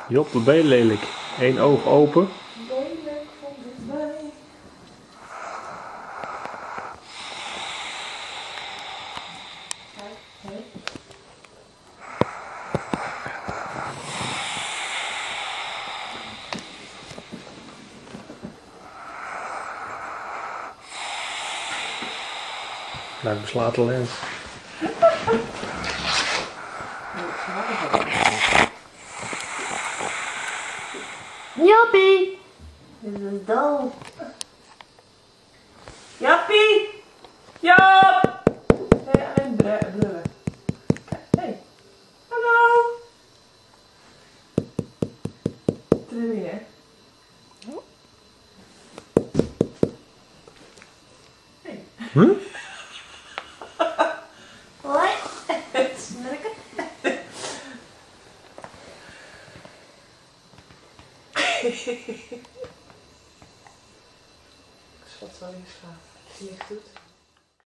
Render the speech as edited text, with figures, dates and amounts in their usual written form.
Joppe, ben je lelijk? Eén oog open. Lelijk van dichtbij. Kijk, hé. Nou, beslaat de lens. Jappie! Dit is dol. Jappie! Jap! Nee, alleen brullen. Hey. Hallo! Trilling, hè? Hey. Hm? Hoi. Smerken. Schat, zal je slapen? Als je niks doet.